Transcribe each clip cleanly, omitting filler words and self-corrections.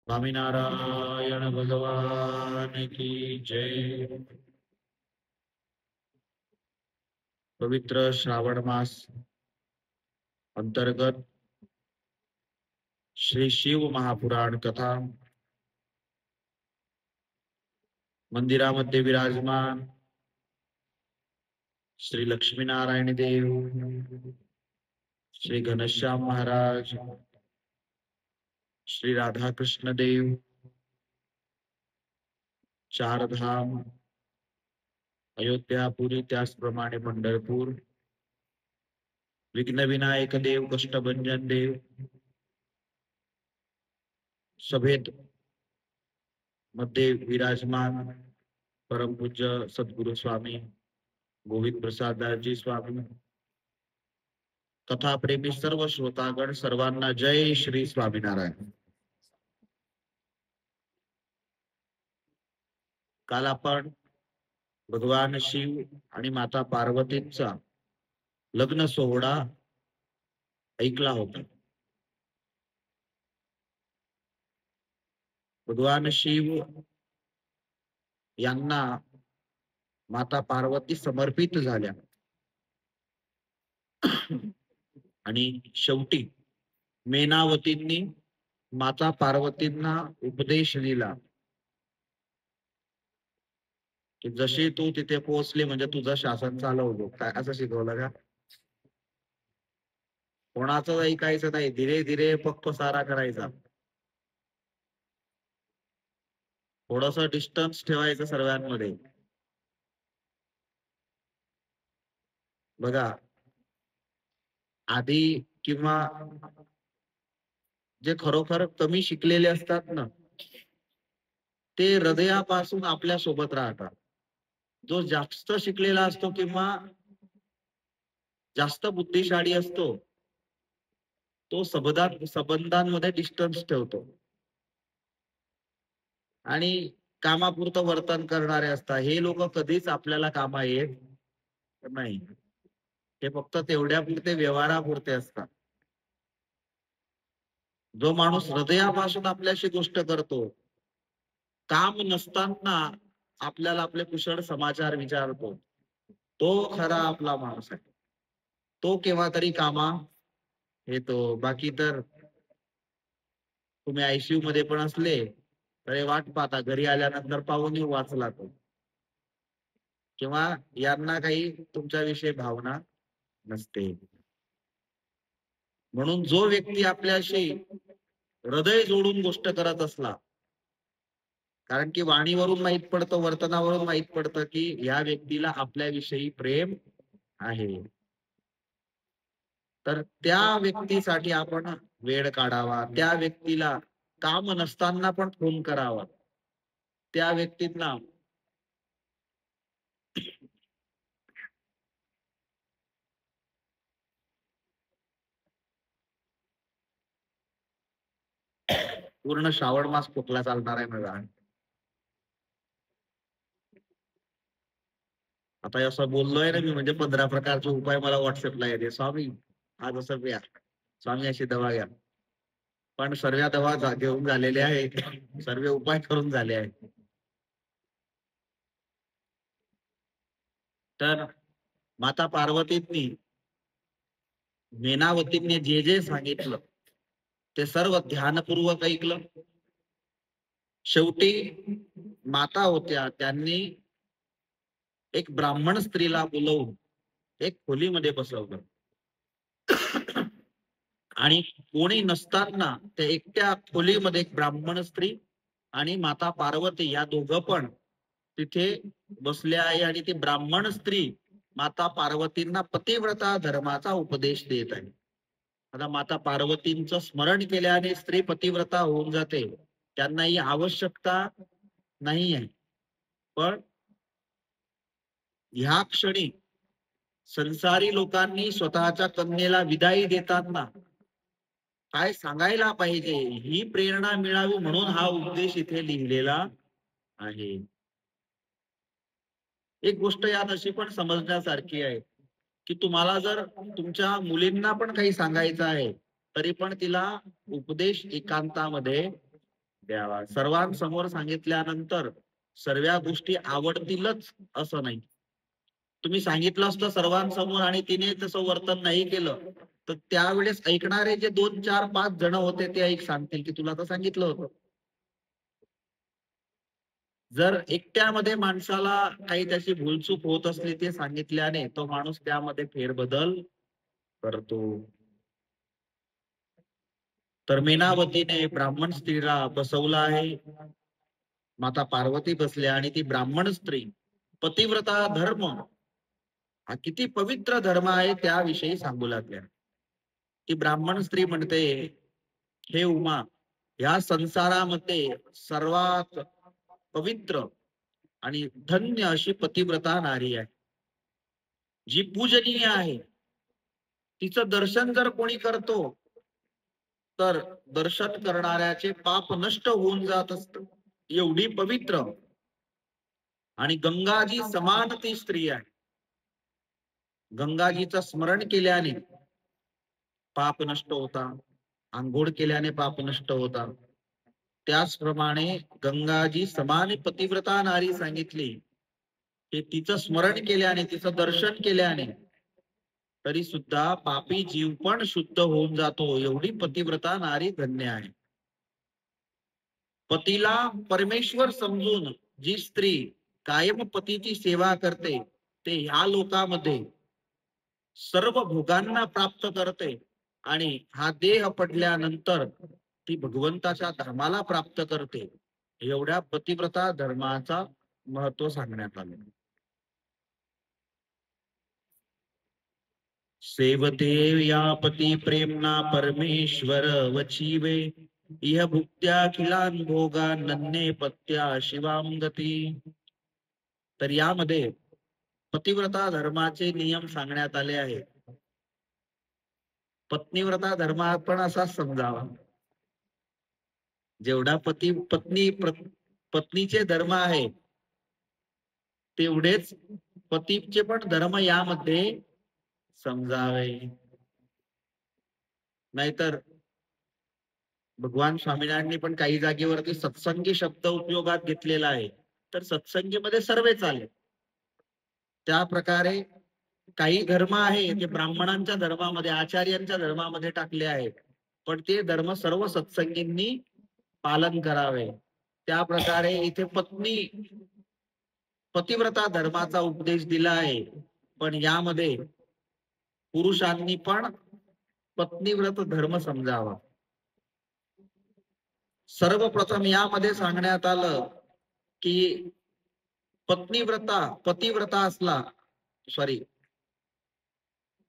स्वामीनारायण भगवान की जय। पवित्र श्रावण मास अंतर्गत श्री शिव महापुराण कथा मंदिरामध्ये विराजमान श्री लक्ष्मीनारायण देव, श्री घनश्याम महाराज, श्री राधाकृष्ण देव, चार धाम अयोध्या, पुरी, त्याचप्रमाणे पंढरपूर, विघ्नविनायक देव, कष्टभंजन देव सभेत मध्ये विराजमान परमपूज्य सद्गुरु स्वामी गोविंद प्रसादजी स्वामी, कथा प्रेमी सर्व श्रोतागण, सर्वांना जय श्री स्वामीनारायण। काल आपण भगवान शिव आणि माता पार्वतीचा लग्न सोहळा ऐकला होता। भगवान शिव यांना माता पार्वती समर्पित झाल्या आणि शेवटी मेनावतींनी माता पार्वतींना उपदेश दिला की जशी तू तिथे पोहोचले म्हणजे तुझं शासन चालवलं, काय असं शिकवलं का? कोणाचं ऐकायचं नाही, धीरे धीरे पक्क सारा करायचा, थोडस डिस्टन्स ठेवायचं सर्वांमध्ये। बघा, आधी किंवा जे खरोखर कमी शिकलेले असतात ना, ते हृदयापासून आपल्या सोबत राहतात। जो जास्त शिकलेला असतो किंवा जास्त बुद्धिशाली असतो तो संबंधांमध्ये डिस्टन्स ठेवतो आणि कामापुरतं वर्तन करणारे असतात। हे लोक कधीच आपल्याला कामा येत नाही, ते फक्त तेवढ्यापुरते व्यवहारापुरते असतात। जो माणूस हृदयापासून आपल्याशी गोष्ट करतो, काम नसताना आपल्याला आपले कुशल समाचार विचारतो, तो खरा आपला माणूस आहे। तो केव्हा तरी कामा येतो। बाकी तर तुम्ही आयसीयू मध्ये पण असले तर वाट पाहता, घरी आल्यानंतर पाहून वाचला तो, किंवा यांना काही तुमच्याविषयी भावना नसते। म्हणून जो व्यक्ती आपल्याशी हृदय जोडून गोष्ट करत असला, कारण की वाणीवरून माहित पडतं, वर्तनावरून माहित पडतं की या व्यक्तीला आपल्याविषयी प्रेम आहे, तर त्या व्यक्तीसाठी आपण वेळ काढावा, त्या व्यक्तीला काम नसताना पण फोन करावा, त्या व्यक्तींना पूर्ण श्रावण मास कुठला चालणार आहे मला आता असं बोललोय ना मी, म्हणजे 15 प्रकारचे उपाय मला व्हॉट्सअपला येते, स्वामी आज असं घ्या, स्वामी अशी दवा घ्या, पण सर्व दवा घेऊन झालेले आहे, सर्व उपाय करून झाले आहेत। तर माता पार्वतींनी मेनावतींनी जे जे सांगितलं ते सर्व ध्यानपूर्वक ऐकलं। शेवटी माता होत्या, त्यांनी एक ब्राह्मण स्त्रीला बोलवून एक खोलीमध्ये बसवलं आणि कोणी नसताना त्या एकट्या खोलीमध्ये एक ब्राह्मण स्त्री आणि माता पार्वती या दोघं पण तिथे बसले आहे आणि ती ब्राह्मण स्त्री माता पार्वतींना पतिव्रता धर्माचा उपदेश देत आहे। आता माता पार्वतींचं स्मरण केल्याने स्त्री पतिव्रता होऊन जाते, त्यांना ही आवश्यकता नाही आहे। पण ह्या क्षणी संसारी लोकांनी स्वतःच्या कन्येला विदाई देताना काय सांगायला पाहिजे ही प्रेरणा मिळावी म्हणून हा उपदेश इथे लिहिलेला आहे। एक गोष्ट यात अशी पण समजण्यासारखी आहे की तुम्हाला जर तुमच्या मुलींना पण काही सांगायचं आहे तरी पण तिला उपदेश एकांतामध्ये द्यावा. सर्वांसमोर सांगितल्यानंतर सर्व गोष्टी आवडतीलच असं नाही. तुम्ही सांगितलं असतं सर्वांसमोर आणि तिने तसं वर्तन नाही केलं तर त्यावेळेस ऐकणारे जे 2, 4, 5 जण होते ते ऐक सांगतील की तुला तर सांगितलं होतं. जर एकट्यामध्ये माणसाला काही त्याची भूलचूक होत असली ते सांगितल्याने तो माणूस त्यामध्ये फेरबदल करतो. तर मेनावतीने ब्राह्मण स्त्रीला बसवलं आहे. माता पार्वती बसल्या आणि ती ब्राह्मण स्त्री पतिव्रता धर्म हा किती पवित्र धर्म आहे त्याविषयी सांगू लागल्या. ती ब्राह्मण स्त्री म्हणते, हे उमा, या संसारामध्ये सर्वात पवित्र आणि धन्य अशी पतिव्रता नारी आहे, जी पूजनीय आहे. तिचं दर्शन जर कोणी करतो तर दर्शन करणाऱ्याचे पाप नष्ट होऊन जात असत. एवढी पवित्र आणि गंगाजी समान ती स्त्री आहे. गंगाजीचं स्मरण केल्याने पाप नष्ट होता, आंघोळ केल्याने पाप नष्ट होता. त्याचप्रमाणे गंगाजी समान पतिव्रता नारी सांगितली की तिचं स्मरण केल्याने, तिचं दर्शन केल्याने तरी सुद्धा पापी जीव पण शुद्ध होऊन जातो. एवढी पतिव्रता नारी धन्य आहे. पतीला परमेश्वर समजून जी स्त्री कायम पतीची सेवा करते ते ह्या लोकामध्ये सर्व भोगांना प्राप्त करते आणि हा देह पडल्यानंतर ती भगवंताच्या धर्माला प्राप्त करते. एवढ्या पतिव्रता धर्माचा महत्व सांगण्यात आले. सेवते या पती प्रेमना परमेश्वर वचिवे, इह भुक्त्या खिलान भोगा नन्ने पत्या शिवाम गती. तर यामध्ये पतिव्रता धर्माचे नियम सांगण्यात आले आहेत. पत्नीव्रता धर्म पण असाच समजावा. जेवढा पत्नीचे धर्म आहे तेवढेच पतीचे पण धर्म यामध्ये समजावे. नाहीतर भगवान स्वामीनारायणनी पण काही जागेवरती सत्संगी शब्द उपयोगात घेतलेला आहे. तर सत्संगीमध्ये सर्व चालेल. त्या प्रकारे काही धर्म आहे ते ब्राह्मणांच्या धर्मामध्ये, आचार्यांच्या धर्मामध्ये टाकले आहेत, पण ते धर्म सर्व सत्संगींनी पालन करावे. त्या प्रकारे इथे पतिव्रता धर्माचा उपदेश दिला आहे. पण यामध्ये पुरुषांनी पण पत्नीव्रत धर्म समजावा. सर्वप्रथम यामध्ये सांगण्यात आलं की पतिव्रता असला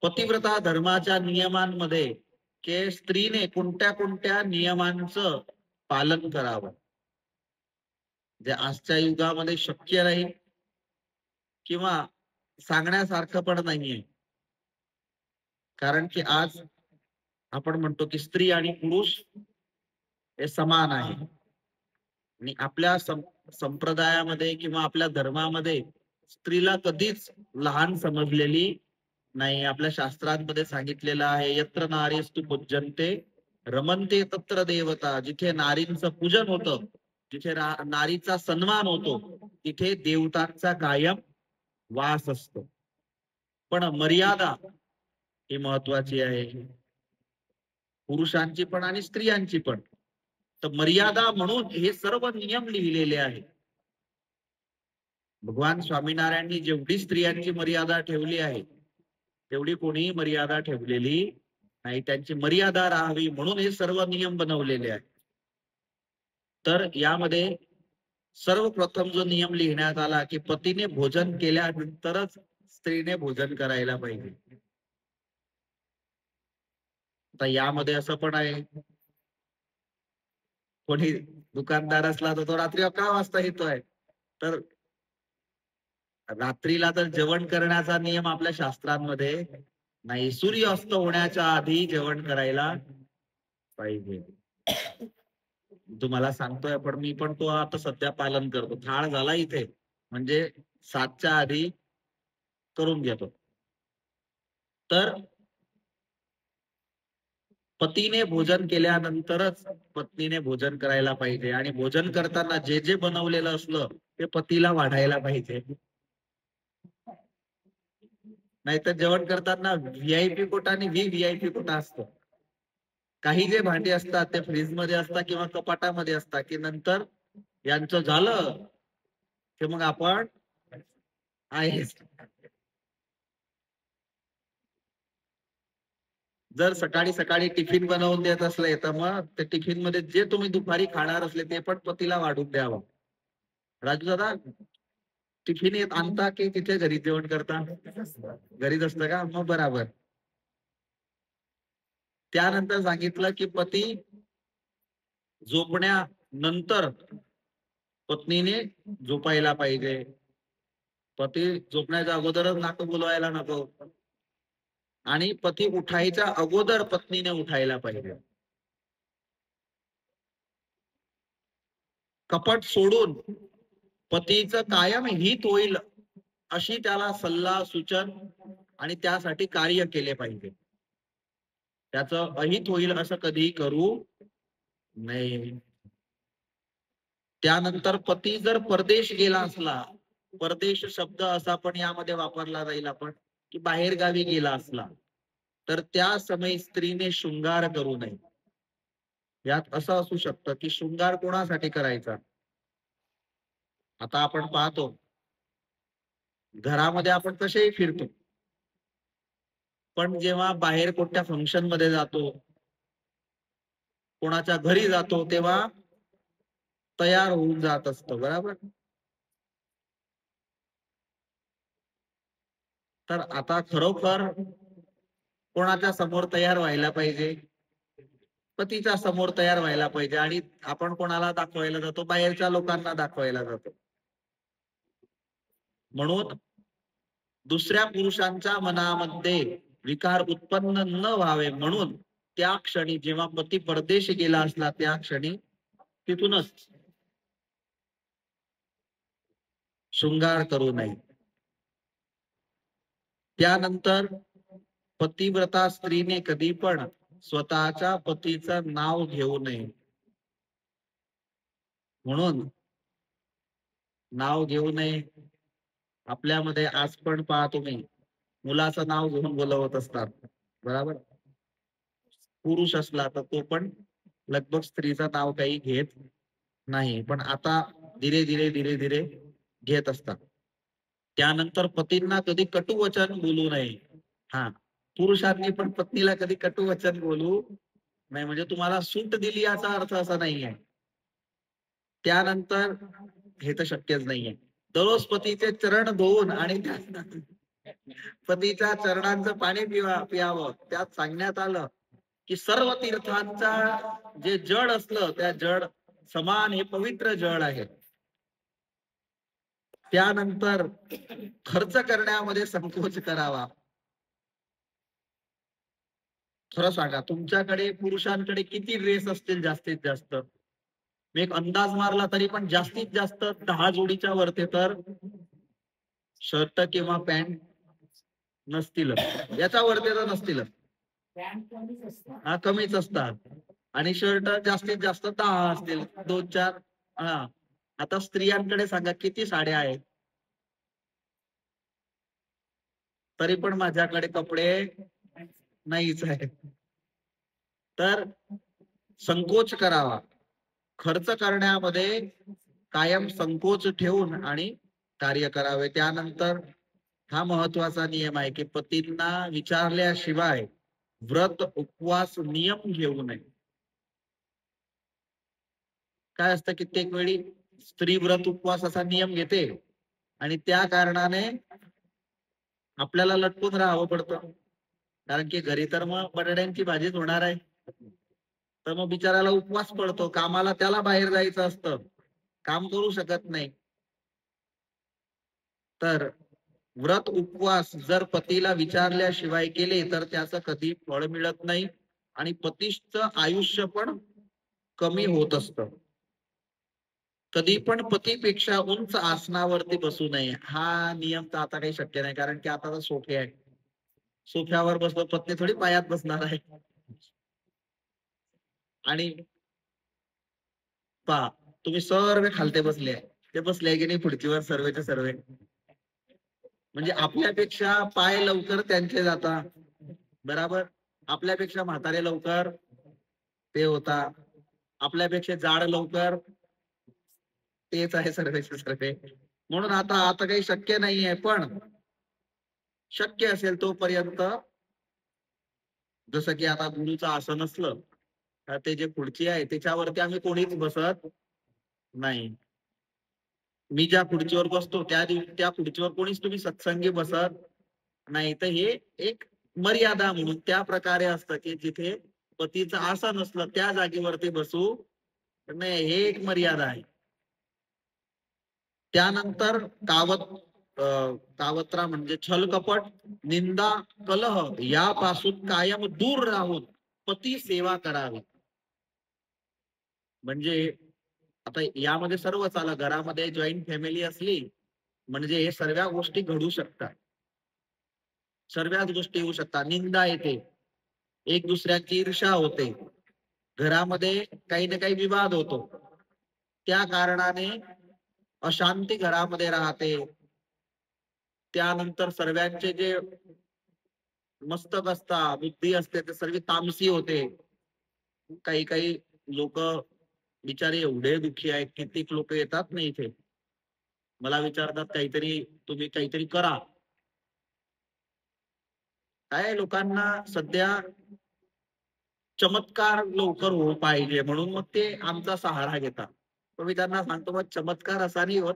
पतिव्रता धर्माच्या नियमांमध्ये के स्त्रीने कोणत्या कोणत्या नियमांचं पालन करावं, जे आजच्या युगामध्ये शक्य नाही किंवा सांगण्यासारखं पण नाहीये. कारण की आज आपण म्हणतो की स्त्री आणि पुरुष हे समान आहे आणि आपल्या संप्रदायामध्ये किंवा आपल्या धर्मामध्ये स्त्रीला कधीच लहान समजलेली नाही. आपल्या शास्त्रांमध्ये सांगितलेलं आहे, यत्र नारीस्तु पूज्यन्ते रमन्ते तत्र देवता. जिथे नारींचं पूजन होतं, जिथे नारीचा सन्मान होतो, तिथे देवतांचा कायम वास असतो. पण मर्यादा ही महत्वाची आहे, पुरुषांची पण आणि स्त्रियांची पण. तर मर्यादा म्हणून हे सर्व नियम लिहिलेले आहेत. भगवान स्वामीनारायणनी जेवढी स्त्रियांची मर्यादा ठेवली आहे तेवढी कोणीही मर्यादा ठेवलेली नाही. त्यांची मर्यादा राहावी म्हणून हे सर्व नियम बनवलेले आहेत. तर यामध्ये सर्वप्रथम जो नियम लिहिण्यात आला की पतीने भोजन केल्यानंतरच स्त्रीने भोजन करायला पाहिजे. आता यामध्ये असं पण आहे, कोणी दुकानदार असला तर तो रात्री 11 वाजता येतोय, तर रात्रीला तर जेवण करण्याचा नियम आपल्या शास्त्रांमध्ये नाही. सूर्य अस्त होण्याच्या आधी जेवण करायला पाहिजे. तुम्हाला सांगतोय पण मी पण तो आता सध्या पालन करतो. थाळ झाला इथे म्हणजे 7च्या आधी करून घेतो. तर पतीने भोजन केल्यानंतरच पत्नीने भोजन करायला पाहिजे आणि भोजन करताना जे जे बनवलेलं असलं ते पतीला वाढायला पाहिजे. नाहीतर जेवण करताना व्हीआयपी कोटा आणि व्हीआयपी कोटा असतो. काही जे भांडी असतात ते फ्रीज मध्ये असतात किंवा कपाटामध्ये असतात की नंतर यांचं झालं की मग आपण आहेच. जर सकाळी सकाळी टिफिन बनवून देत असले तर मग ते टिफिन मध्ये जे तुम्ही दुपारी खाणार असले ते पण पतीला वाढून द्यावं. राजू दादा टिफिन येत आणता की तिथे घरी जेवण करता? घरीच असतं का? मग बराबर. त्यानंतर सांगितलं की पती झोपण्यानंतर पत्नीने झोपायला पाहिजे. पती झोपण्याच्या अगोदरच नाक बोलवायला नको आणि पती उठायच्या अगोदर पत्नीने उठायला पाहिजे. कपट सोडून पतीचं कायम हित होईल अशी त्याला सल्ला सूचन आणि त्यासाठी कार्य केले पाहिजे. त्याचं अहित होईल असं कधीही करू नये. त्यानंतर पती जर परदेश गेला असला, परदेश शब्द असा पण यामध्ये वापरला जाईल आपण की बाहेर गावी गेला असला तर त्या समयी स्त्रीने शृंगार करू नये. यात असं असू शकतं की शृंगार कोणासाठी करायचा? आता आपण पाहतो घरामध्ये आपण कसेही फिरतो पण जेव्हा बाहेर कोणत्या फंक्शन मध्ये जातो, कोणाच्या घरी जातो तेव्हा तयार होऊन जात असतो, बरोबर? तर आता खरोखर कोणाच्या समोर तयार व्हायला पाहिजे? पतीच्या समोर तयार व्हायला पाहिजे. आणि आपण कोणाला दाखवायला जातो? बाहेरच्या लोकांना दाखवायला जातो. म्हणून दुसऱ्या पुरुषांच्या मनामध्ये विकार उत्पन्न न व्हावे म्हणून त्या क्षणी जेव्हा पती परदेशी गेला असला त्या क्षणी तिथूनच शृंगार करू नये. त्यानंतर पतिव्रता स्त्रीने कधी पण स्वतःच्या पतीचं नाव घेऊ नये. म्हणून नाव घेऊ नये. आपल्यामध्ये आज पण पहा तुम्ही मुलाचं नाव घेऊन बोलवत असतात, बरोबर? पुरुष असला तर तो पण लगभग स्त्रीचं नाव काही घेत नाही, पण आता धीरे धीरे धीरे धीरे घेत असतात. त्यानंतर पतींना कधी कटुवचन बोलू नये. हा, पुरुषांनी पण पत्नीला कधी कटुवचन बोलू नाही, म्हणजे तुम्हाला सूट दिली याचा अर्थ असा नाहीये. त्यानंतर हे तर शक्यच नाहीये. दररोज पतीचे चरण धुवून आणि पतीच्या चरणांचं पाणी पियावं. त्यात सांगण्यात आलं की सर्व तीर्थांचा जे जड असलं त्या जड समान हे पवित्र जळ आहे. त्यानंतर खर्च करण्यामध्ये संकोच करावा. खरं सांगा तुमच्याकडे पुरुषांकडे किती ड्रेस असतील जास्तीत जास्त? मी एक अंदाज मारला तरी पण जास्तीत जास्त 10 जोडीच्या वरती तर शर्ट किंवा पॅन्ट नसतीलच. याच्या वरती तर नसतीलच. हा, कमीच असतात. आणि शर्ट जास्तीत जास्त 10 असतील, 2-4. हा, आता स्त्रियांकडे सांगा किती साड्या आहेत? तरी पण माझ्याकडे कपडे नाहीच आहेत. तर संकोच करावा. खर्च करण्यामध्ये कायम संकोच ठेवून आणि कार्य करावे. त्यानंतर हा महत्वाचा नियम आहे की पतींना विचारल्याशिवाय व्रत उपवास नियम घेऊ नये. काय असतं कित्येक वेळी स्त्री व्रत उपवास असा नियम घेते आणि त्या कारणाने आपल्याला लटकून राहावं पडतं, कारण की घरी तर मग बटाट्यांची भाजीच होणार आहे. तर मग बिचाराला उपवास पडतो, कामाला त्याला बाहेर जायचं असतं, काम करू शकत नाही. तर व्रत उपवास जर पतीला विचारल्याशिवाय केले तर त्याचं कधी फळ मिळत नाही आणि पतीचं आयुष्य पण कमी होत असतं. कधी पण पतीपेक्षा उंच आसनावरती बसू नये. हा नियम तर आता काही शक्य नाही, कारण की आता तर सोफे आहे. सोफ्यावर बसलो, पत्नी थोडी पायात बसणार आहे. आणि पहा तुम्ही सर्व खालते बसले आहे, ते बसले की नाही खुर्चीवर सर्वेचे सर्वे, म्हणजे आपल्यापेक्षा पाय लवकर त्यांचे जाता, बराबर. आपल्यापेक्षा म्हातारे लवकर ते होता, आपल्यापेक्षा जाड लवकर तेच आहे सर्वेचे सर्वे. म्हणून आता आता काही शक्य नाहीये, पण शक्य असेल तोपर्यंत, जसं की आता गुरुचं आसन असलं तर ते जे खुर्ची आहे त्याच्यावरती आम्ही कोणीच बसत नाही. मी ज्या खुर्चीवर बसतो त्या खुर्चीवर कोणीच तुम्ही सत्संगी बसत नाही. तर हे एक मर्यादा म्हणून त्या प्रकारे असतं की जिथे पतीचं आसन असलं त्या जागेवरती बसू नाही, हे एक मर्यादा आहे. त्यानंतर कावत्रा म्हणजे छल कपट, निंदा, कलह यापासून कायम दूर राहून पती सेवा करावी. म्हणजे आता यामध्ये सर्वच आलं, घरामध्ये जॉईंट फॅमिली असली म्हणजे हे सर्व गोष्टी घडू शकतात, सर्वच गोष्टी होऊ शकतात. निंदा येते, एक दुसऱ्याची ईर्षा होते, घरामध्ये काही ना काही विवाद होतो, त्या कारणाने अशांती घरामध्ये राहते. त्यानंतर सर्वांचे जे मस्तक असता बुद्धी असते ते सर्व तामसी होते. काही काही लोक बिचारे एवढे दुःखी आहेत, कित्येक लोक येतात ना इथे, मला विचारतात काहीतरी तुम्ही काहीतरी करा. काय लोकांना सध्या चमत्कार लवकर हो पाहिजे म्हणून मग ते आमचा सहारा घेतात. तर मी त्यांना सांगतो मग चमत्कार असा नाही होत,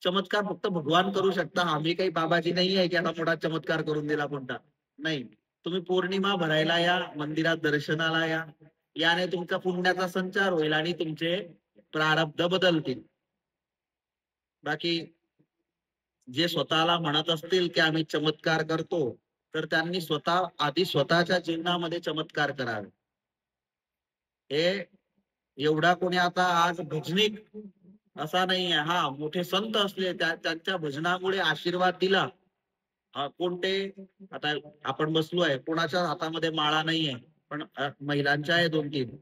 चमत्कार फक्त भगवान करू शकता, आम्ही काही बाबाजी नाही आहे की आता मोठा चमत्कार करून दिला कोणता. नाही, तुम्ही पौर्णिमा भरायला या, मंदिरात दर्शनाला या, याने तुमचा पुण्याचा संचार होईल आणि तुमचे प्रारब्ध बदलतील. बाकी जे स्वतःला म्हणत असतील की आम्ही चमत्कार करतो, तर त्यांनी स्वतः आधी स्वतःच्या जीवनामध्ये चमत्कार करावे. हे एवढा कोणी आता आज भजनिक असा नाहीये, हा मोठे संत असले त्यांच्या भजनामुळे आशीर्वाद दिला. कोणते आता आपण बसलो आहे, कोणाच्या हातामध्ये माळा नाहीये, पण महिलांच्या आहे 2-3,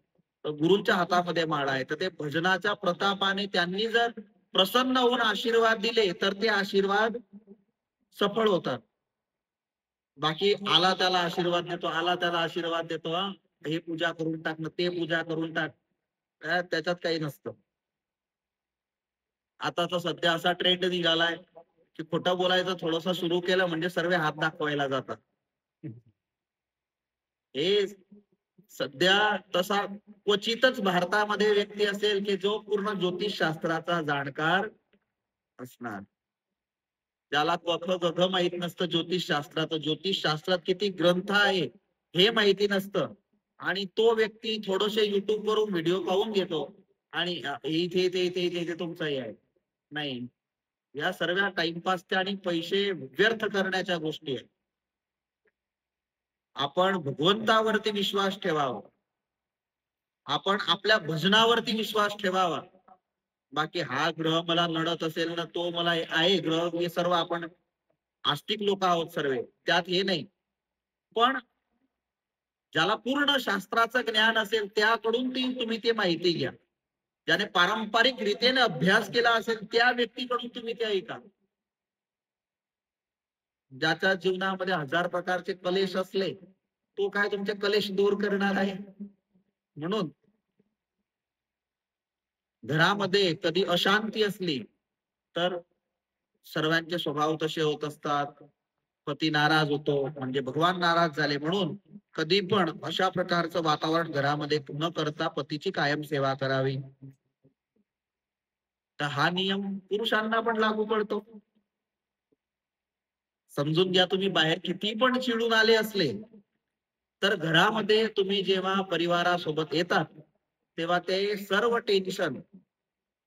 तर गुरूंच्या हातामध्ये माळा आहे. तर ते भजनाच्या प्रतापाने त्यांनी जर प्रसन्न होऊन आशीर्वाद दिले तर ते आशीर्वाद सफळ होतात. बाकी आला त्याला आशीर्वाद देतो, आला त्याला आशीर्वाद देतो, हा हे पूजा करून टाक ना ते पूजा करून टाक, त्याच्यात काही नसतं. आता तर सध्या असा ट्रेंड निघालाय की खोटं बोलायचं थोडंसं सुरू केलं म्हणजे सर्व हात दाखवायला जातात. हे सध्या तसा क्वचितच भारतामध्ये व्यक्ती असेल की जो पूर्ण ज्योतिष शास्त्राचा जाणकार असणार. त्याला क ख ग माहित नसतं ज्योतिष शास्त्राचं, ज्योतिष शास्त्रात किती ग्रंथ आहे हे माहिती नसतं, आणि तो व्यक्ती थोडेसे युट्यूब वरून व्हिडिओ पाहून घेतो आणि इथे इथे इथे इथे इथे तुमचं हे आहे. नाही, या सर्व टाइमपासच्या आणि पैसे व्यर्थ करण्याच्या गोष्टी आहेत. आपण भगवंतावरती विश्वास ठेवावा, आपण आपल्या भजनावरती विश्वास ठेवावा. बाकी हा ग्रह मला नडत असेल ना, तो मला आहे ग्रह, हे सर्व आपण आस्तिक लोक आहोत सर्व, त्यात हे नाही. पण ज्याला पूर्ण शास्त्राचं ज्ञान असेल त्याकडून तुम्ही ते माहिती घ्या. ज्याने पारंपरिक रीतीने अभ्यास केला असेल त्या व्यक्तीकडून तुम्ही ते ऐका. ज्याच्या जीवनामध्ये 1000 प्रकारचे कलेश असले, तो काय तुमचे कलेश दूर करणार आहे. म्हणून घरामध्ये कधी अशांती असली तर सर्वांचे स्वभाव तसे होत असतात. पती नाराज होतो म्हणजे भगवान नाराज झाले, म्हणून कधी पण अशा प्रकारचं वातावरण घरामध्ये न करता पतीची कायम सेवा करावी. तर हा नियम पुरुषांना पण लागू पडतो. समजून घ्या, तुम्ही बाहेर किती पण चिडून आले असले तर घरामध्ये तुम्ही जेव्हा परिवारासोबत येतात तेव्हा ते सर्व टेन्शन,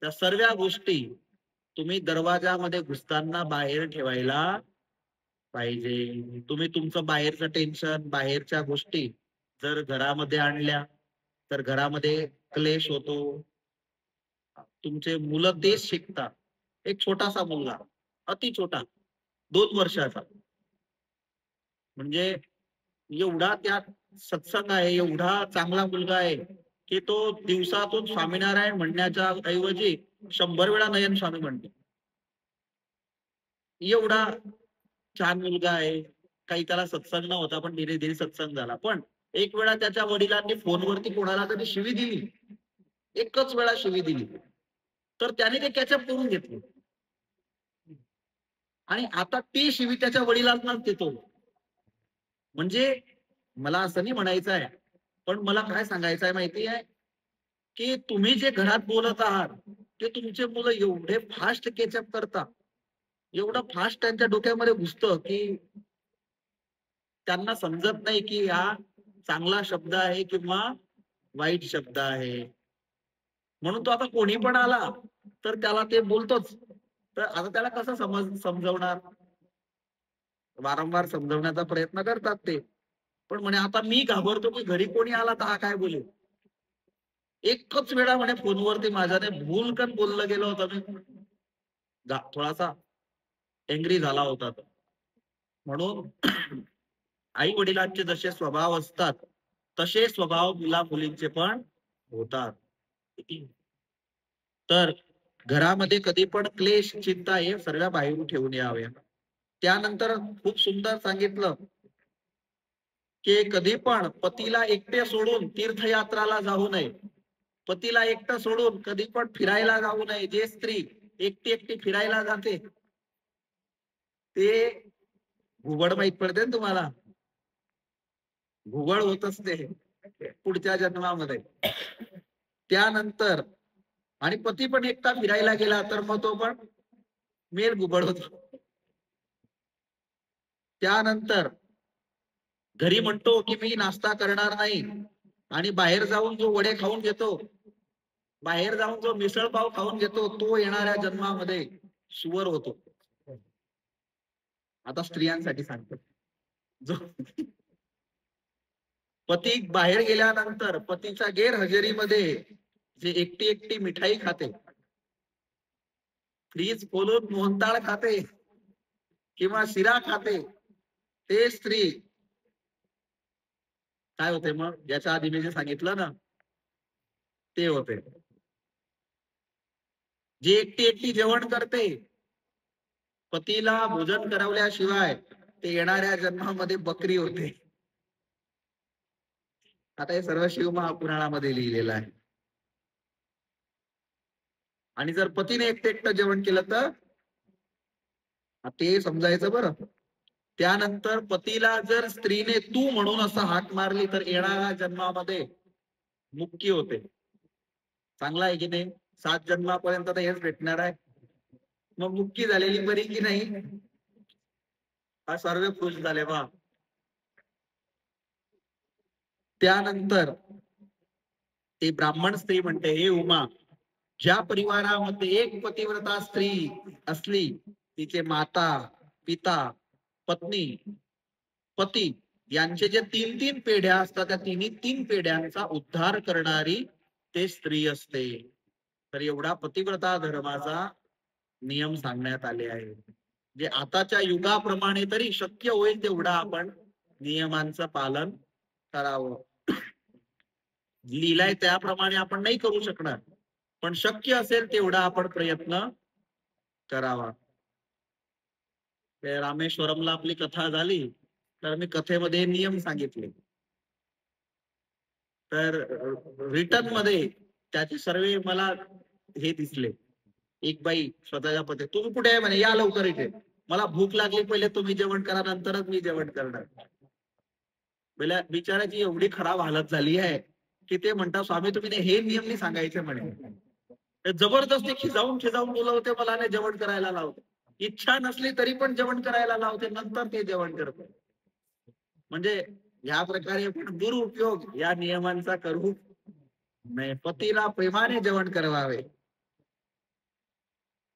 त्या सर्व गोष्टी तुम्ही दरवाजामध्ये घुसताना बाहेर ठेवायला पाहिजे. तुम्ही तुमचं बाहेरचं टेन्शन, बाहेरच्या गोष्टी जर घरामध्ये आणल्या तर घरामध्ये क्लेश होतो. तुमचे मुलं तेच शिकतात. एक छोटासा मुलगा, अति छोटा, 2 वर्षाचा, म्हणजे एवढा त्यात सत्संग आहे, एवढा चांगला मुलगा आहे की तो दिवसातून स्वामीनारायण म्हणण्याच्या ऐवजी 100 वेळा नयन स्वामी म्हणतो. एवढा छान मुलगा आहे. काही त्याला सत्संग नव्हता, पण धीरे धीरे सत्संग झाला. पण एक वेळा त्याच्या वडिलांनी फोनवरती कोणाला तरी शिवी दिली, एकच वेळा शिवी दिली, तर त्याने ते कॅचअप करून घेतलं आणि आता ती शिवी त्याच्या वडिलांनाच देतो. म्हणजे मला असं नाही म्हणायचं आहे, पण मला काय सांगायचं आहे माहिती आहे, की तुम्ही जे घरात बोलत आहात ते तुमचे मुलं एवढे फास्ट कॅचअप करतात, एवढं फास्ट त्यांच्या डोक्यामध्ये घुसतं की त्यांना समजत नाही की हा चांगला शब्द आहे किंवा वाईट शब्द आहे. म्हणून तो आता कोणी पण आला तर त्याला ते बोलतोच. तर आता त्याला कसं समजवणार? वारंवार समजवण्याचा प्रयत्न करतात ते. पण म्हणे आता मी घाबरतो की घरी कोणी आला तर हा काय बोलेल. एकच वेळा म्हणे फोनवरती माझ्याने भूलकन बोललं गेलं होतं, मी थोडासा एंग्री झाला होता. म्हणून आई वडिलांचे जसे स्वभाव असतात तसे स्वभाव मुला मुलींचे पण होतात. तर घरामध्ये कधी पण क्लेश चिंता हे सर्व बाहेरून ठेवून यावे. त्यानंतर खूप सुंदर सांगितलं की कधी पण पतीला एकटे सोडून तीर्थयात्राला जाऊ नये. पतीला एकटं सोडून कधी पण फिरायला जाऊ नये. जे स्त्री एकटी एकटी फिरायला जाते ते घुबड माहित पडते ना तुम्हाला, घुबड होत असते पुढच्या जन्मामध्ये. त्यानंतर आणि पती पण एकटा फिरायला गेला तर मग तो पण मेल घुबड होतो. त्यानंतर घरी म्हणतो की मी नाश्ता करणार नाही आणि बाहेर जाऊन जो वडे खाऊन घेतो, बाहेर जाऊन जो मिसळ पाव खाऊन घेतो, तो येणाऱ्या जन्मामध्ये सुवर होतो. आता स्त्रियांसाठी सांगतो, जो पती बाहेर गेल्यानंतर पतीच्या गैरहजेरीमध्ये जे एकटी एकटी मिठाई खाते, फ्रीज खोलून मोहनताळ खाते किंवा शिरा खाते, ते स्त्री काय होते मग? याच्या आधी मी जे सांगितलं ना ते होते. जी एकटी एकटी जेवण करते, पतीला भोजन करवल्याशिवाय ते येणाऱ्या जन्मामध्ये बकरी होते. आता हे सर्व शिव महापुराणामध्ये लिहिलेलं आहे. आणि जर पतीने एकटं एकटं जेवण केलं तर ते समजायचं बरं. त्यानंतर पतीला जर स्त्रीने तू म्हणून असं हाक मारली तर येणाऱ्या जन्मामध्ये मुक्की होते. चांगला आहे की नाही? 7 जन्मापर्यंत तर हेच भेटणार आहे. मग मुक्की झालेली बरी की नाही? हा सर्व खुश झाले बा. त्यानंतर ते ब्राह्मण स्त्री म्हणते, हे उमा, ज्या परिवारामध्ये एक पतिव्रता स्त्री असली, तिचे माता, पिता, पत्नी, पती यांचे जे 3-3 पिढ्या असतात, त्या 3 पिढ्यांचा उद्धार करणारी ते स्त्री असते. तर एवढा पतिव्रता धर्माचा नियम सांगण्यात आले आहे. जे आताच्या युगाप्रमाणे तरी शक्य होईल तेवढा आपण नियमांचं पालन करावं. लिहिलाय त्याप्रमाणे आपण नाही करू शकणार, पण शक्य असेल तेवढा आपण प्रयत्न करावा. रामेश्वरमला आपली कथा झाली तर मी कथेमध्ये नियम सांगितले. तर रिटर्न मध्ये त्याचे सर्व मला हे दिसले. एक बाई स्वतःच्या पती, तुम्ही कुठे आहे म्हणे, या लवकर इथे, मला भूक लागली, पहिले तुम्ही जेवण करा नंतरच मी जेवण करणार. बिचाराची एवढी खराब हालत झाली आहे की ते म्हणतात, स्वामी तुम्ही हे नियम नाही सांगायचे म्हणे. जबरदस्ती खिजावून बोलवते मला आणि जेवण करायला लावते. इच्छा नसली तरी पण जेवण करायला लावते, नंतर ते जेवण करते. म्हणजे या प्रकारे पण दुरुपयोग या नियमांचा करू नाही. पतीला प्रेमाने जेवण करवावे.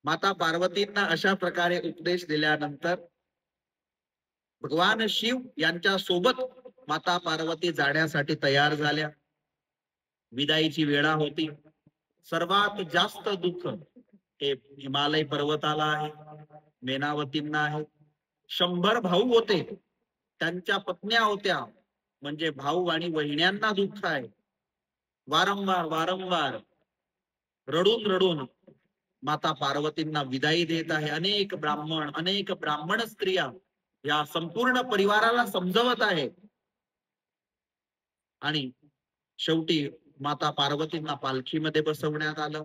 माता पार्वतींना अशा प्रकारे उपदेश दिल्यानंतर भगवान शिव यांच्या सोबत माता पार्वती जाण्यासाठी तयार झाल्या. विदाईची वेळा होती. सर्वात जास्त दुःख हे हिमालय पर्वताला आहे, मेनावतींना आहे. 100 भाऊ होते, त्यांच्या पत्न्या होत्या, म्हणजे भाऊ आणि वहिन्यांना दुःख आहे. वारंवार वारंवार रडून रडून माता पार्वतींना विदाई देत आहे. अनेक ब्राह्मण स्त्रिया या संपूर्ण परिवाराला समजवत आहे. आणि शेवटी माता पार्वतींना पालखीमध्ये बसवण्यात आलं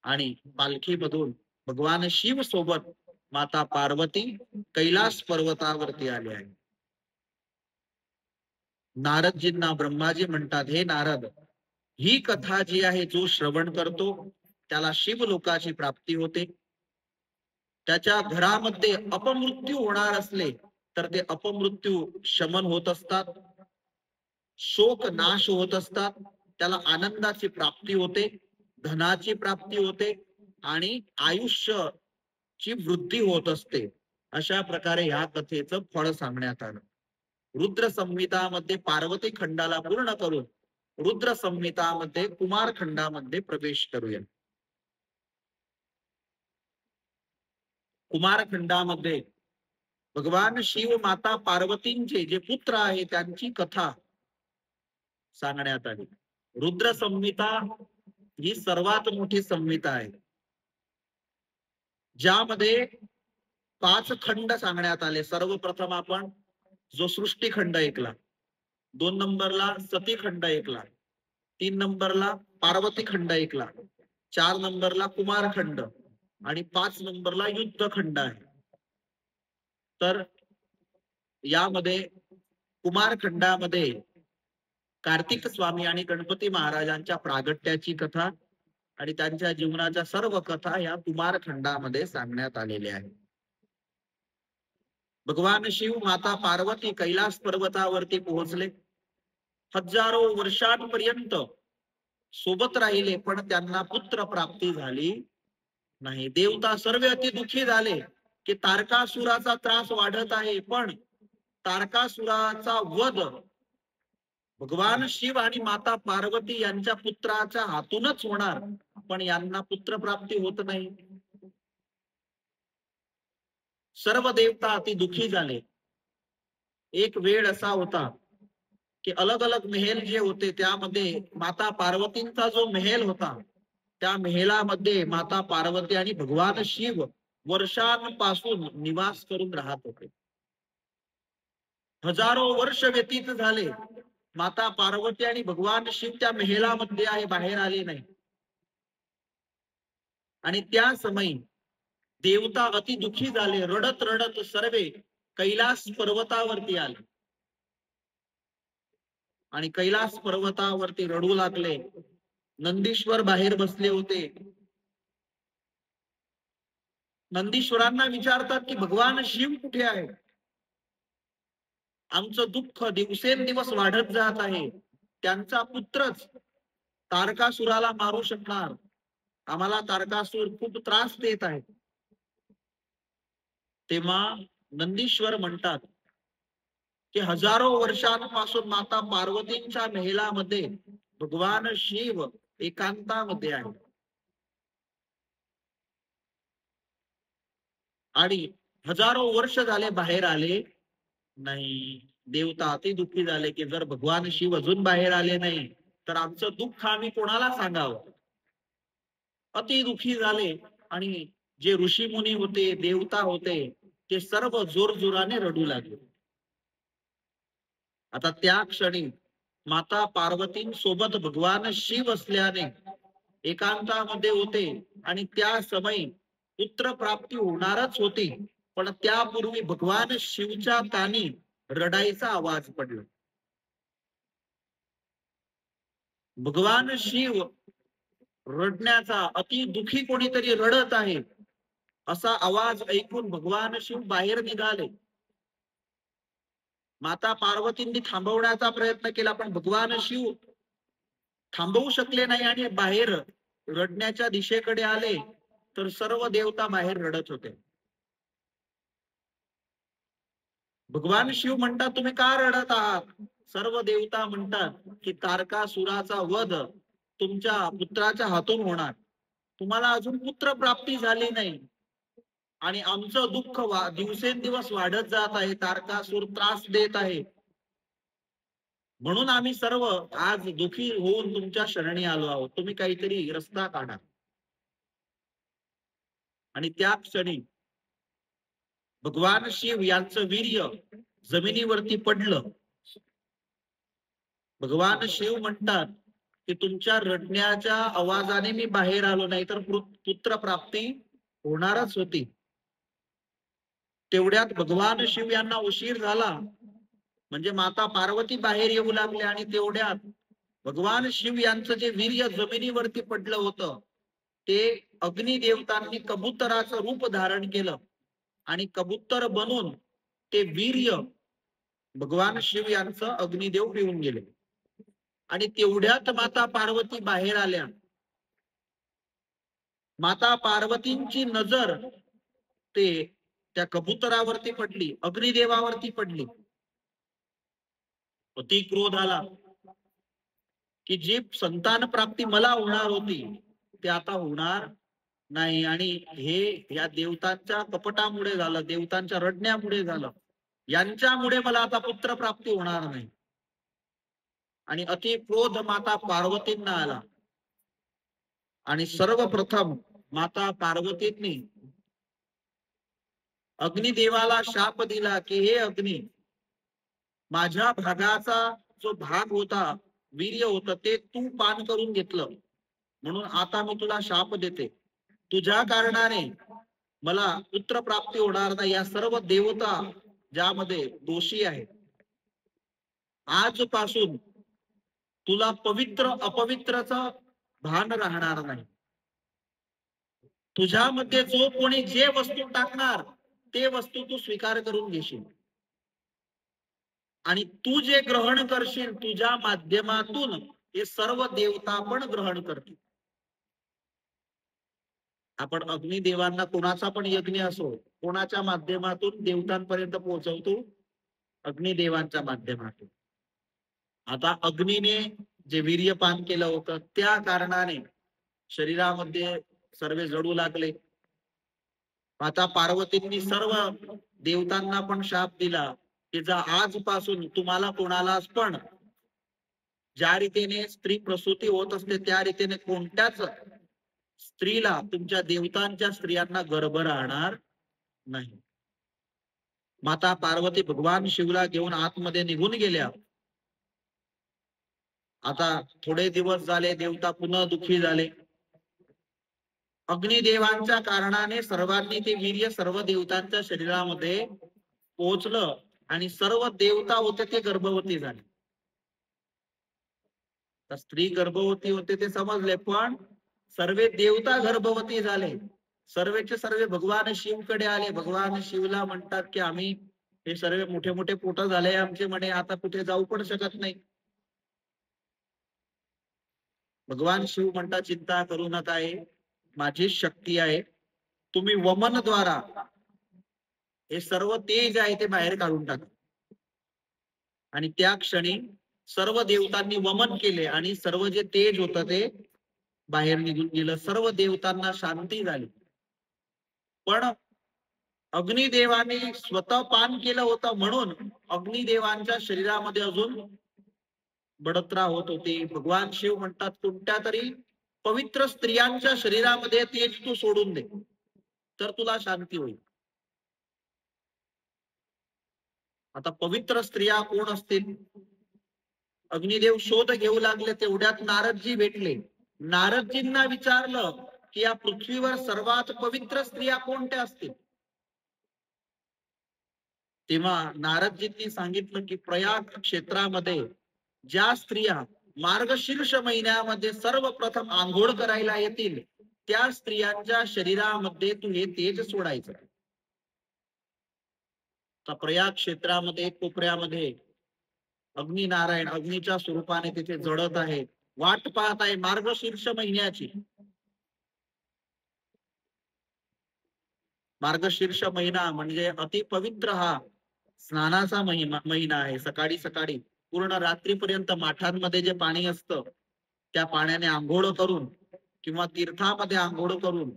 आणि पालखीमधून भगवान शिव सोबत माता पार्वती कैलास पर्वतावरती आले आहे. नारदजींना ब्रह्माजी म्हणतात, हे नारद, ही कथा जी आहे जो श्रवण करतो त्याला शिवलोकाची प्राप्ती होते. त्याच्या घरामध्ये अपमृत्यू होणार असले तर ते अपमृत्यू शमन होत असतात, शोक नाश होत असतात, त्याला आनंदाची प्राप्ती होते, धनाची प्राप्ती होते आणि आयुष्याची वृद्धी होत असते. अशा प्रकारे ह्या कथेचं फळ सांगण्यात आलं. रुद्र संहितामध्ये पार्वती खंडाला पूर्ण करून रुद्र संहितामध्ये कुमार खंडामध्ये प्रवेश करूया. कुमार खंडामध्ये भगवान शिव माता पार्वतींचे जे पुत्र आहे त्यांची कथा सांगण्यात आली. रुद्र संहिता ही सर्वात मोठी संहिता आहे, ज्यामध्ये 5 खंड सांगण्यात आले. सर्वप्रथम आपण जो सृष्टी खंड ऐकला, 2 नंबरला सती खंड ऐकला, 3 नंबरला पार्वती खंड ऐकला, 4 नंबरला कुमार खंड आणि 5 नंबरला युद्ध खंड आहे. तर यामध्ये कुमार खंडामध्ये कार्तिक स्वामी आणि गणपती महाराजांच्या प्रागट्याची कथा आणि त्यांच्या जीवनाच्या सर्व कथा या कुमार खंडामध्ये सांगण्यात आलेल्या आहेत. भगवान शिव माता पार्वती कैलास पर्वतावरती पोहोचले. हजारो वर्षांपर्यंत सोबत राहिले, पण त्यांना पुत्र प्राप्ती झाली नाही. देवता सर्व अति दुःखी झाले की तारकासुराचा त्रास वाढत आहे, पण तारकासुराचा वध भगवान शिव आणि माता पार्वती यांच्या पुत्राच्या हातूनच होणार, पण यांना पुत्र प्राप्ती होत नाही. सर्व देवता अति दुःखी झाले. एक वेळ असा होता की अलग अलग महल जे होते त्यामध्ये माता पार्वतींचा जो महल होता त्या महलामध्ये माता पार्वती आणि भगवान शिव वर्षांपासून निवास करून राहत होते. हजारो वर्ष व्यतीत झाले, माता पार्वती आणि भगवान शिव त्या महलामध्ये आहे, बाहेर आले नाही. आणि त्या समयी देवता अति दुःखी झाले. रडत रडत सर्वे कैलास पर्वतावरती आले आणि कैलास पर्वतावरती रडू लागले. नंदीश्वर बाहेर बसले होते. नंदीश्वरांना विचारतात की भगवान शिव कुठे आहे? आमचं दुःख दिवसेंदिवस वाढत जात आहे. त्यांचा पुत्रच तारकासुराला मारू शकणार, आम्हाला तारकासुर खूप त्रास देत आहे. तेव्हा नंदीश्वर म्हणतात की हजारो वर्षांपासून माता पार्वतींच्या महलामध्ये भगवान शिव एकांतामध्ये आहे आणि हजारो वर्ष झाले बाहेर आले नाही. देवता अति दुःखी झाले की जर भगवान शिव अजून बाहेर आले नाही तर आमचं दुःख आम्ही कोणाला सांगावं. अति दुःखी झाले आणि जे ऋषी मुनी होते, देवता होते, ते सर्व जोरजोराने रडू लागले. आता त्या क्षणी माता पार्वतींसोबत भगवान शिव असल्याने एकांतामध्ये होते आणि त्या समयी पुत्र प्राप्ती होणारच होती, पण त्यापूर्वी भगवान शिवच्या कानी रडाईचा आवाज पडला. भगवान शिव रडण्याचा, अति दुःखी कोणीतरी रडत आहे असा आवाज ऐकून भगवान शिव बाहेर निघाले. माता पार्वतींनी थांबवण्याचा प्रयत्न केला, पण भगवान शिव थांबवू शकले नाही आणि बाहेर रडण्याच्या दिशेकडे आले तर सर्व देवता बाहेर रडत होते. भगवान शिव म्हणतात, तुम्ही का रडत आहात? सर्व देवता म्हणतात की तारकासुराचा वध तुमच्या पुत्राच्या हातून होणार, तुम्हाला अजून पुत्र प्राप्ती झाली नाही आणि आमचं दुःख दिवसेंदिवस वाढत जात आहे. तारकासुर त्रास देत आहे. म्हणून आम्ही सर्व आज दुखी होऊन तुमच्या शरणी आलो आहोत. तुम्ही काहीतरी रस्ता काढा. आणि त्या क्षणी भगवान शिव यांचं वीर्य जमिनीवरती पडलं. भगवान शिव म्हणतात की तुमच्या रडण्याच्या आवाजाने मी बाहेर आलो, नाही तर पुत्र प्राप्ती होणारच होती. तेवढ्यात भगवान शिव यांना उशीर झाला, म्हणजे माता पार्वती बाहेर येऊ लागले. आणि तेवढ्यात भगवान शिव यांचं जे वीर्य जमिनीवरती पडलं होतं ते अग्निदेवतांनी कबुतराचं रूप धारण केलं आणि कबूतर बनून ते वीर्य भगवान शिव यांचं अग्निदेव पिऊन गेले. आणि तेवढ्यात माता पार्वती बाहेर आल्या. माता पार्वतींची नजर ते त्या कबुतरावरती पडली, अग्निदेवावरती पडली. अति क्रोध आला की जी संतान प्राप्ती मला होणार होती ते आता होणार नाही. आणि हे या देवतांच्या कपटामुळे झालं, देवतांच्या रडण्यामुळे झालं, यांच्यामुळे मला आता पुत्र प्राप्ती होणार नाही. आणि अति क्रोध माता पार्वतींना आला. आणि सर्वप्रथम माता पार्वतींनी अग्निदेवाला शाप दिला की हे अग्नी, माझ्या भागाचा जो भाग होता, वीर्य होतं, ते तू पान करून घेतलं, म्हणून आता मी तुला शाप देते. तुझ्या कारणाने मला पुत्र प्राप्ती होणार नाही. या सर्व देवता ज्यामध्ये दोषी आहेत, आजपासून तुला पवित्र अपवित्रचं भान राहणार नाही. तुझ्यामध्ये जो कोणी जे वस्तू टाकणार ते वस्तू तू स्वीकार करून घेशील. आणि तू जे ग्रहण करशील तुझ्या माध्यमातून हे सर्व देवता पण ग्रहण करतील. आपण अग्निदेवांना कोणाचा पण यज्ञ असो, कोणाच्या माध्यमातून देवतांपर्यंत पोहोचवतो, अग्निदेवांच्या माध्यमातून. आता अग्नीने जे वीर्यपान केलं होतं त्या कारणाने शरीरामध्ये सर्व जळू लागले. माता पार्वतींनी सर्व देवतांना पण शाप दिला की जा आजपासून तुम्हाला कोणालाच पण ज्या रीतीने स्त्री प्रसूती होत असते त्या रीतीने कोणत्याच स्त्रीला, तुमच्या देवतांच्या स्त्रियांना गर्भ राहणार नाही. माता पार्वती भगवान शिवला घेऊन आतमध्ये निघून गेल्या. आता थोडे दिवस झाले, देवता पुन्हा दुःखी झाले. अग्निदेवांच्या कारणाने सर्वांनी ते वीर्य सर्व देवतांच्या शरीरामध्ये पोहोचलं आणि सर्व देवता होते ते गर्भवती झाले. स्त्री गर्भवती होते ते समजले, पण सर्व देवता गर्भवती झाले. सर्वेचे सर्व भगवान शिवकडे आले. भगवान शिवला म्हणतात की आम्ही हे सर्व मोठे मोठे पोट झाले आमचे, म्हणे आता कुठे जाऊ पण शकत नाही. भगवान शिव म्हणतात चिंता करू नका, माझी शक्ती आहे, तुम्ही वमनद्वारा हे सर्व तेज आहे ते बाहेर काढून टाका. आणि त्या क्षणी सर्व देवतांनी वमन केले आणि सर्व जे तेज होतं ते बाहेर निघून गेलं. सर्व देवतांना शांती झाली. पण अग्निदेवाने स्वतः पान केलं होतं म्हणून अग्निदेवांच्या शरीरामध्ये अजून बडत्रा होत होती. भगवान शिव म्हणतात कोणत्या तरी पवित्र स्त्रियांच्या शरीरामध्ये तेज तू सोडून दे, तर तुला शांती होईल. आता पवित्र स्त्रिया कोण असतील? अग्निदेव शोध घेऊ लागले. तेवढ्यात नारदजी भेटले. नारदजींना विचारलं की या पृथ्वीवर सर्वात पवित्र स्त्रिया कोणत्या असतील? तेव्हा नारदजींनी सांगितलं की प्रयाग क्षेत्रामध्ये ज्या स्त्रिया मार्गशीर्ष महिन्यामध्ये सर्वप्रथम आंघोळ करायला येतील त्या स्त्रियांच्या शरीरामध्ये तू हे तेज सोडायचं. प्रयाग क्षेत्रामध्ये कोपऱ्यामध्ये अग्निनारायण अग्नीच्या स्वरूपाने तिथे जळत आहे, वाट पाहत आहे मार्गशीर्ष महिन्याची. मार्गशीर्ष महिना म्हणजे अति पवित्र हा स्नानाचा महिना आहे. सकाळी सकाळी पूर्ण रात्रीपर्यंत माठांमध्ये जे पाणी असतं त्या पाण्याने आंघोळ करून किंवा तीर्थामध्ये आंघोळ करून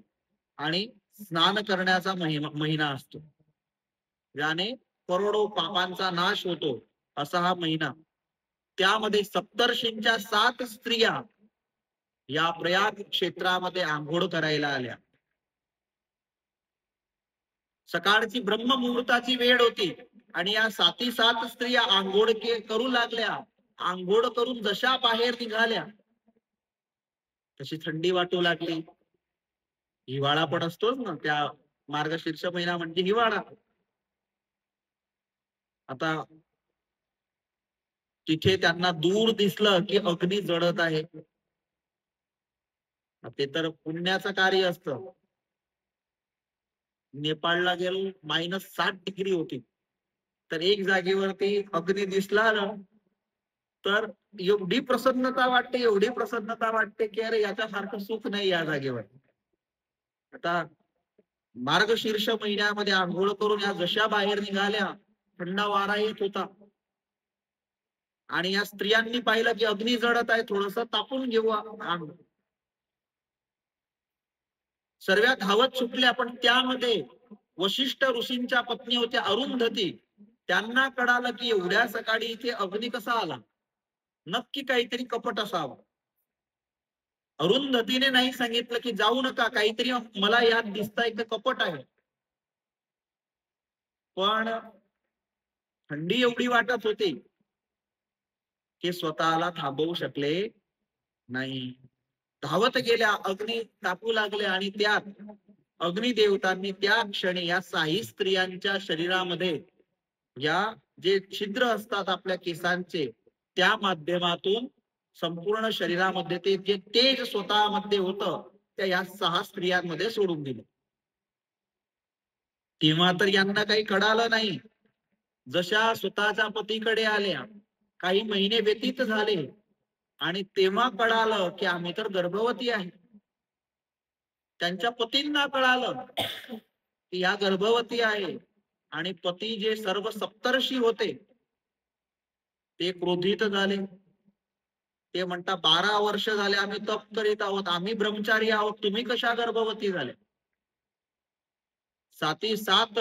आणि स्नान करण्याचा महिना असतो, ज्याने करोडो पापांचा नाश होतो असा हा महिना. त्यामध्ये सप्तर्षींच्या 7 स्त्रिया या प्रयाग क्षेत्रामध्ये आंघोळ करायला आल्या. सकाळची ब्रह्ममुहूर्ताची वेळ होती आणि या 7 स्त्रिया आंघोळ करू लागल्या. आंघोळ करून जशा बाहेर निघाल्या तशी थंडी वाटू लागली. हिवाळा पण असतोच ना, त्या मार्गशीर्ष महिना म्हणजे हिवाळा. आता तिथे त्यांना दूर दिसलं की अग्नी जळत आहे. ते तर पुण्याचं कार्य असतं. नेपाळला गेलो -60 डिग्री होती, तर एक जागेवरती अग्नी दिसला ना तर एवढी प्रसन्नता वाटते, एवढी प्रसन्नता वाटते की अरे याच्यासारखं सुख नाही या जागेवर. आता मार्गशीर्ष महिन्यामध्ये आंघोळ करून या जशा बाहेर निघाल्या, थंड वारा येत होता आणि या स्त्रियांनी पाहिलं की अग्नी जळत आहे, थोडस तापून घेऊ आग. सर्व धावत सुटल्या, पण त्यामध्ये वशिष्ठ ऋषींच्या पत्नी होत्या अरुंधती. त्यांना कळालं की एवढ्या सकाळी इथे अग्नी कसा आला, नक्की काहीतरी कपट असावं. अरुंधतीने नाही सांगितलं की जाऊ नका, काहीतरी मला यात दिसतंय की कपट आहे. पण थंडी एवढी वाटत होती की स्वतःला थांबवू शकले नाही. धावत गेल्या, अग्नी तापू लागले आणि त्यात अग्निदेवतांनी त्या क्षणी या 6 स्त्रियांच्या शरीरामध्ये या जे छिद्र असतात आपल्या केसांचे, त्या माध्यमातून संपूर्ण शरीरामध्ये ते जे तेज स्वतःमध्ये होतं त्या या 6 स्त्रियांमध्ये सोडून दिलं. तेव्हा तर यांना काही कळालं नाही. जशा स्वतःच्या पतीकडे आल्या, काही महिने व्यतीत झाले आणि तेव्हा कळालं की आम्ही तर गर्भवती आहे. त्यांच्या पतींना कळालं की या गर्भवती आहे आणि पती जे सर्व सप्तर्षी होते ते क्रोधित झाले. ते म्हणतात 12 वर्ष झाले आम्ही तप करीत आहोत, आम्ही ब्रह्मचारी आहोत, तुम्ही कशा गर्भवती झाले. 7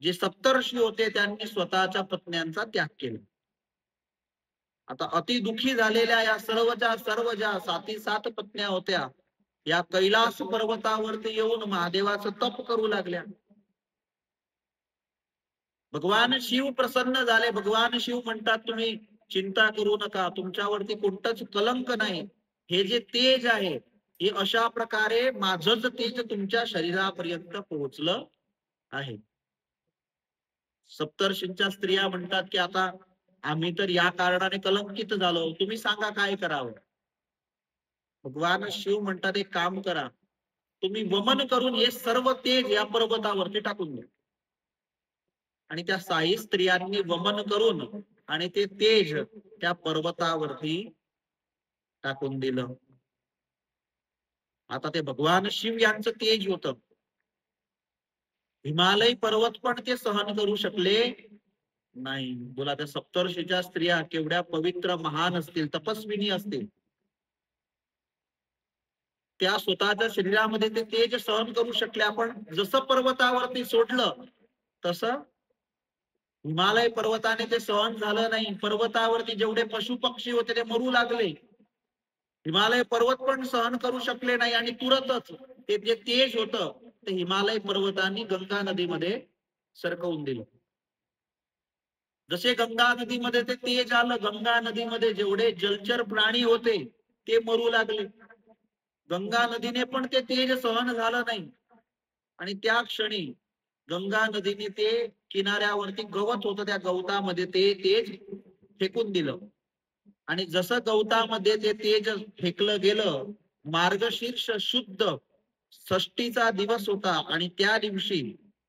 जे सप्तर्षी होते त्यांनी स्वतःच्या पत्न्यांचा त्याग केला. आता अति दुःखी झालेल्या या सर्व ज्या 7 पत्न्या होत्या या कैलास पर्वतावरती येऊन महादेवाचं तप करू लागल्या. भगवान शिव प्रसन्न झाले. भगवान शिव म्हणतात तुम्ही चिंता करू नका, तुमच्यावरती कोणतंच कलंक नाही. हे जे तेज आहे हे अशा प्रकारे माझंच तेज तुमच्या शरीरापर्यंत पोहोचलं आहे. सप्तर्षींच्या स्त्रिया म्हणतात की आता आम्ही तर या कारणाने कलंकित झालो, तुम्ही सांगा काय करावं. भगवान शिव म्हणतात एक काम करा, तुम्ही वमन करून हे सर्व तेज या पर्वतावरती टाकून द्या. आणि त्या 6 स्त्रियांनी वमन करून आणि ते तेज त्या पर्वतावरती टाकून दिलं. आता ते भगवान शिव यांचं तेज होतं. हिमालय पर्वत पण ते सहन करू शकले नाही. बोला त्या सप्तर्षीच्या स्त्रिया केवढ्या पवित्र महान असतील, तपस्विनी असतील. त्या स्वतःच्या शरीरामध्ये ते तेज सहन करू शकल्या, पण जसं पर्वतावरती सोडलं तसं हिमालय पर्वताने ते सहन झालं नाही. पर्वतावरती जेवढे पशु पक्षी होते ते मरू लागले. हिमालय पर्वत पण सहन करू शकले नाही आणि तुरंतच ते जे तेज होतं ते हिमालय पर्वतांनी गंगा नदीमध्ये सरकवून दिलं. जसे गंगा नदीमध्ये ते तेज आलं, गंगा नदीमध्ये जेवढे जलचर प्राणी होते ते मरू लागले. गंगा नदीने पण ते तेज सहन झालं नाही आणि त्या क्षणी गंगा नदीने ते किनाऱ्यावरती गवत होतं त्या गवतामध्ये ते तेज फेकून दिलं. आणि जसं गवतामध्ये ते तेज फेकलं गेलं, मार्गशीर्ष शुद्ध षष्टीचा दिवस होता आणि त्या दिवशी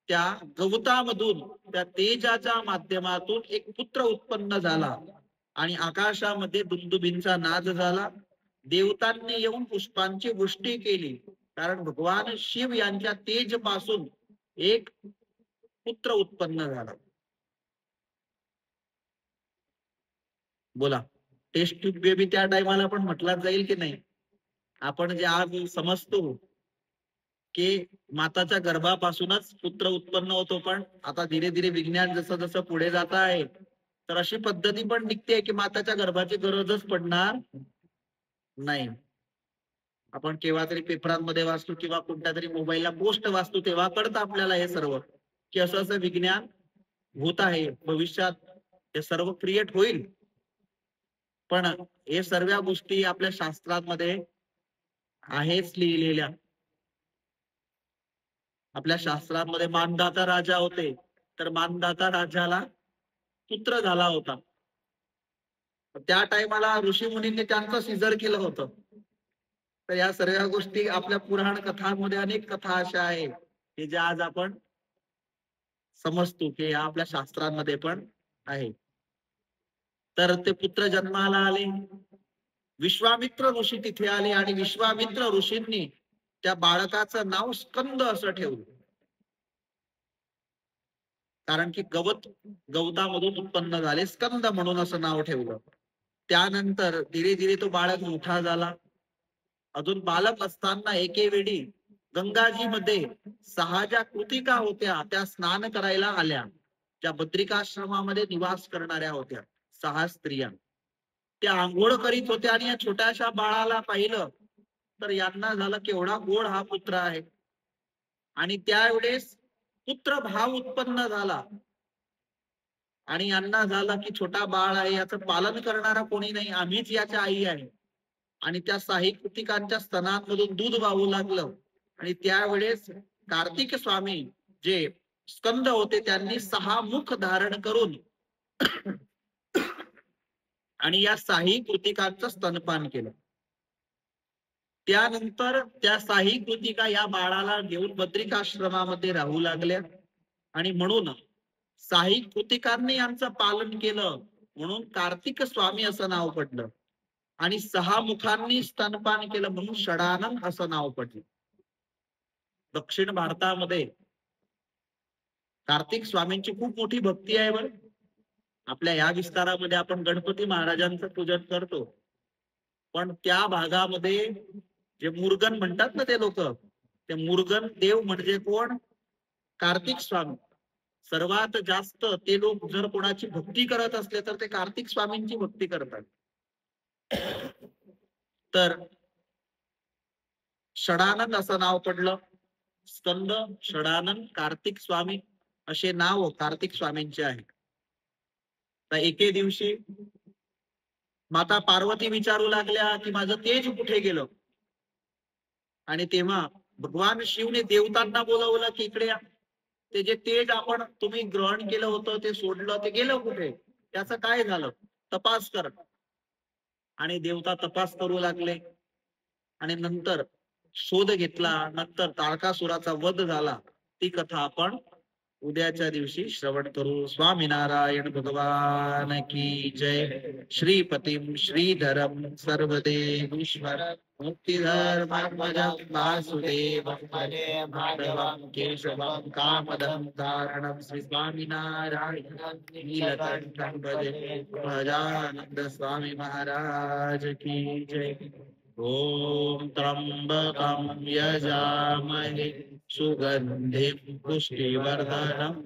त्या गवतामधून त्या तेजाच्या माध्यमातून एक पुत्र उत्पन्न झाला आणि आकाशामध्ये दुंदुबींचा नाद झाला. देवतांनी येऊन पुष्पांची वृष्टी केली, कारण भगवान शिव यांच्या तेज पासून एक पुत्र उत्पन्न झाला. बोला, टेस्ट ट्यूब बेबी त्या टायमाला पण म्हटला जाईल की नाही. आपण जे आज समजतो की माताच्या गर्भापासूनच पुत्र उत्पन्न होतो, पण आता धीरे धीरे विज्ञान जसं जसं पुढे जात आहे तर अशी पद्धती पण निघते की माताच्या गर्भाची गरजच पडणार नाही. आपण केव्हा तरी पेपरांमध्ये वाचतो किंवा कोणत्या तरी मोबाईलला पोस्ट वाचतो तेव्हा कळतं आपल्याला हे सर्व की असं असं विज्ञान होत आहे, भविष्यात हे सर्व क्रिएट होईल. पण हे सर्व गोष्टी आपल्या शास्त्रांमध्ये आहेच लिहिलेल्या. आपल्या शास्त्रांमध्ये मानदाता राजा होते, तर मानदाता राजाला पुत्र झाला होता. त्या टायमाला ऋषी मुनींनी त्यांचं सिजर केलं होतं. तर या सर्व गोष्टी आपल्या पुराण कथांमध्ये अनेक कथा अशा आहेत की ज्या आज आपण समजतो की या आपल्या शास्त्रांमध्ये पण आहे. तर ते पुत्र जन्माला आले, विश्वामित्र ऋषी तिथे आले आणि विश्वामित्र ऋषींनी त्या बाळकाचं नाव स्कंद असं ठेवलं. कारण की गवतामधून उत्पन्न झाले, स्कंद म्हणून असं नाव ठेवलं. त्यानंतर धीरे धीरे तो बाळक मोठा झाला. अजून बालक असताना एके वेळी गंगाजी मध्ये 6 ज्या कृतिका होत्या त्या स्नान करायला आल्या. ज्या बद्रिकाश्रमामध्ये निवास करणाऱ्या होत्या 6 स्त्रिया, त्या आंघोळ करीत होत्या आणि या छोट्याशा बाळाला पाहिलं तर यांना झालं केवढा गोड हा पुत्र आहे. आणि त्यावेळेस पुत्र भाव उत्पन्न झाला आणि यांना झाला की छोटा बाळ आहे, याचं पालन करणारा कोणी नाही, आम्हीच याच्या आई आहे. आणि त्या 6 कृतिकांच्या स्तनांमधून दूध वाहू लागलं. आणि त्यावेळेस कार्तिक स्वामी जे स्कंद होते त्यांनी 6 मुख धारण करून आणि या 6 कृतिकांचं स्तनपान केलं. त्यानंतर त्या 6 कृतिका या बाळाला घेऊन बद्रिकाश्रमामध्ये राहू लागल्या आणि म्हणून 6 कृतिकांनी यांचं पालन केलं म्हणून कार्तिक स्वामी असं नाव पडलं. आणि 6 मुखांनी स्तनपान केलं म्हणून षडानन असं नाव पडलं. दक्षिण भारतामध्ये कार्तिक स्वामींची खूप मोठी भक्ती आहे बरं. आपल्या या विस्तारामध्ये आपण गणपती महाराजांचं पूजन करतो, पण त्या भागामध्ये जे मुरगन म्हणतात ना ते लोक, ते मुरगन देव म्हणजे कोण? कार्तिक स्वामी. सर्वात जास्त ते लोक जर कोणाची भक्ती करत असले तर ते कार्तिक स्वामींची भक्ती करतात. तर षडानंद असं नाव पडलं. स्कंद, षडानंद, कार्तिक स्वामी असे नाव कार्तिक स्वामींचे आहे. तर एके दिवशी माता पार्वती विचारू लागल्या की माझं तेज कुठे गेलं. आणि तेव्हा भगवान शिवने देवतांना बोलावलं की इकडे या. ते जे तेज आपण तुम्ही ग्रहण केलं होतं ते सोडलं, ते गेलं कुठे, त्याचं काय झालं, तपास कर. आणि देवता तपास करू लागले आणि नंतर शोध घेतला. नंतर तारकासुराचा वध झाला. ती कथा आपण उद्याच्या दिवशी श्रवण करू. स्वामीनारायण भगवान की जय. श्रीपतीम श्रीधरम सर्वदेवीश्वर मुक्तिधर्मध्वजं वासुदेवं वन्दे माधवं केशवं कामदं तारणं श्री स्वामीनारायण नीलकंठं भजे. गजानंद स्वामी महाराज की जय. ओम त्र्यंबकं यजामहे सुगंधिं पुष्टिवर्धनम्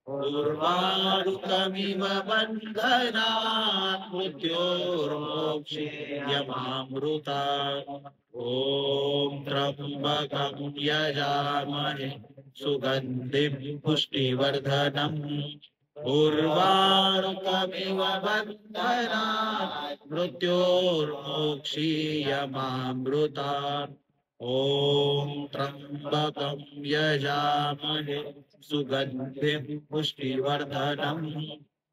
उर्वारुकमिव बन्धनात् मृत्योर्मोक्षीयमामृतात्. ओम त्र्यंबकं यजामहे सुगंधिं पुष्टिवर्धनम् उर्वारुकमिव बन्धनात् मृत्योर्मोक्षीयमामृतात्. ओम त्र्यंबकं यजामहे सुगंधिं पुष्टिवर्धनम्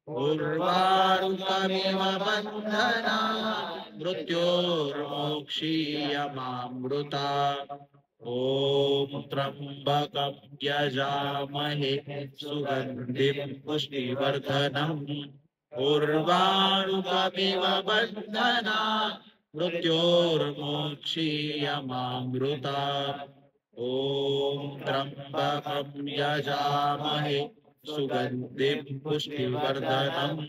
उर्वारुकमिव बन्धनात् मृत्योर्मोक्षीयमामृतात्. ओम त्र्यंबकं यजामहे सुगंधिं पुष्टिवर्धनम् उर्वारुकमिव बन्धनात् मृत्योर्मोक्षीयमामृतात्. ओम त्र्यंबकं यजामहे सुगंधिं पुष्टिवर्धनम्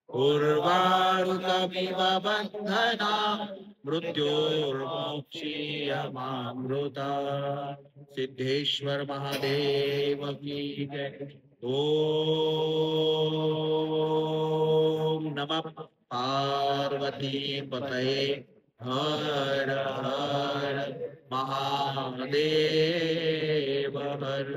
उर्वारुकमिव बन्धनात् मृत्योर्मोक्षीयमामृतात्. सिद्धेश्वर महादेव की जय. ओम नमः पार्वती पतये हर हर महादेव हर